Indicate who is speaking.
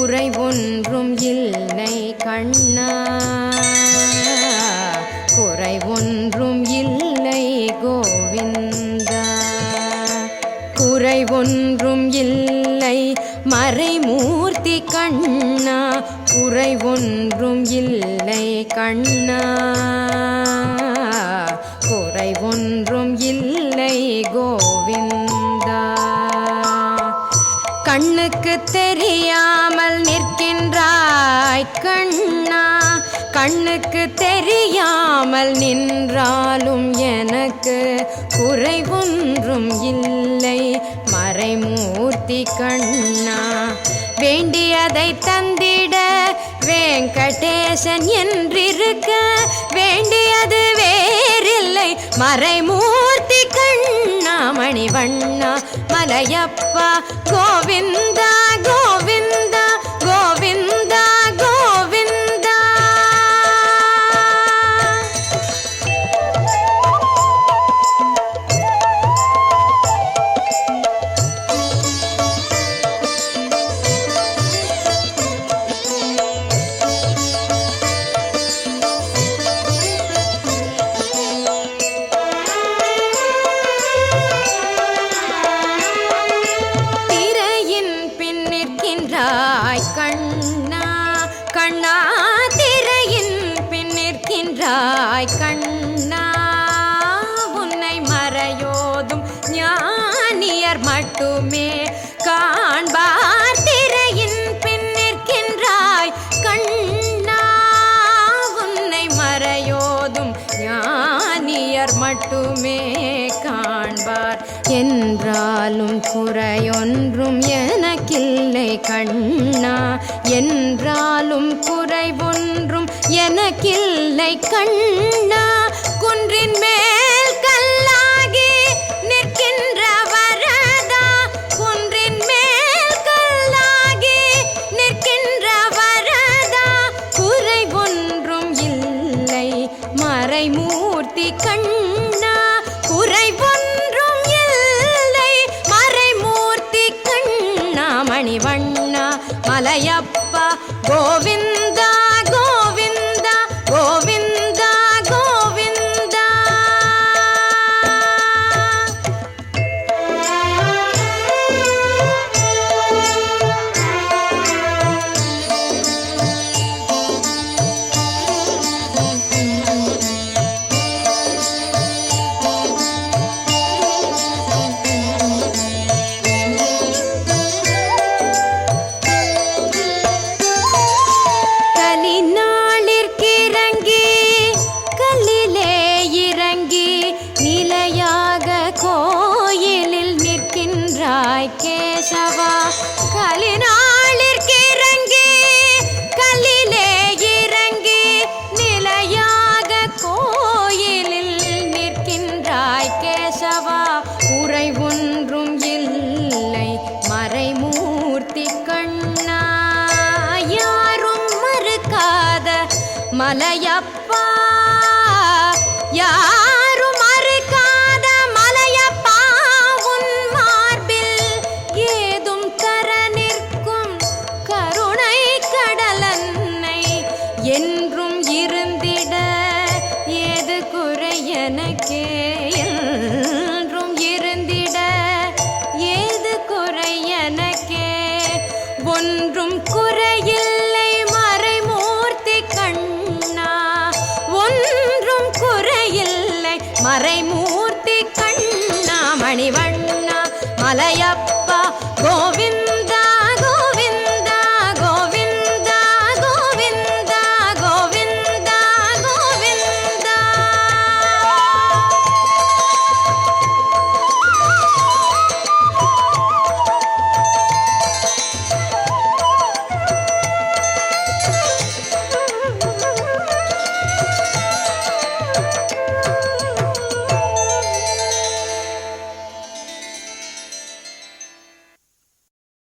Speaker 1: குறை ஒன்றும் இல்லை கண்ணா, குறை ஒன்றும் இல்லை கோவிந்தா. குறை ஒன்றும் இல்லை மறைமூர்த்தி கண்ணா, குறை ஒன்றும் இல்லை கண்ணா, குறை ஒன்றும் இல்லை கோவிந்தா. கண்ணுக்கு தெரியாமல் நிற்கின்றாய் கண்ணா, கண்ணுக்கு தெரியாமல் நின்றாலும் எனக்கு குறை ஒன்றும் இல்லை மறைமூர்த்தி கண்ணா. வேண்டியதை தந்திட வெங்கடேசன் என்றிருக்க, வேண்டியது வேறில்லை மறைமூர்த்தி கண்ணா. மணிவண்ணா மலையப்பா கோவிந்தா கோவிந்தா கோவிந்தா கோவிந்தா. கண்ணா கண்ணா திரையின் பின் நிற்கின்றாய் கண்ணா, உன்னை மறையோதும் ஞானியர் மட்டுமே காண்பார். திரையின் பின் நிற்கின்றாய் கண்ணா, உன்னை மறையோதும் ஞானியர் மட்டுமே காண்பார். என்றாலும் குறையொன்றும் எனக்கில்லை கண்ணா, என்றாலும் குறை ஒன்றும் எனக்கில்லை கண்ணா. குன்றின் மேல் கல்லாகி நிற்கின்ற வரதா, குன்றின் மேல் கல்லாகி நிற்கின்ற வரதா, குறை ஒன்றும் இல்லை மறைமூர்த்தி கண்ணா, குறை ஒன்றும் இல்லை மறைமூர்த்தி கண்ணா. மணிவண்ணா மலையப்பா கோவிந்தா கோவிந்தா கோவிந்தா கோவிந்தா. கோயிலில் நிற்கின்றாய் கேசவா, கலினாளிற்கிறங்கி கல்லிலே இறங்கி நிலையாக கோயிலில் நிற்கின்றாய் கேசவா. குறை ஒன்றும் இல்லை மறைமூர்த்தி கண்ணா, யாரும் மறுக்காத மலையப்பா, யாரும் மறுக்காத மலையப்பா. உன் மார்பில் ஏதும் கர நிற்கும் கருணை கடலன்னை என்றும் இருந்திட ஏது குறை எனக்கே, என்றும் இருந்திட ஏது குறை எனக்கே. ஒன்றும் குறையில்லை மறைமூர்த்தி கண்ணா, ஒன்றும் குறையில்லை மறைமூர்த்தி கண்ணா. மணிவண்ணா மலையப்பா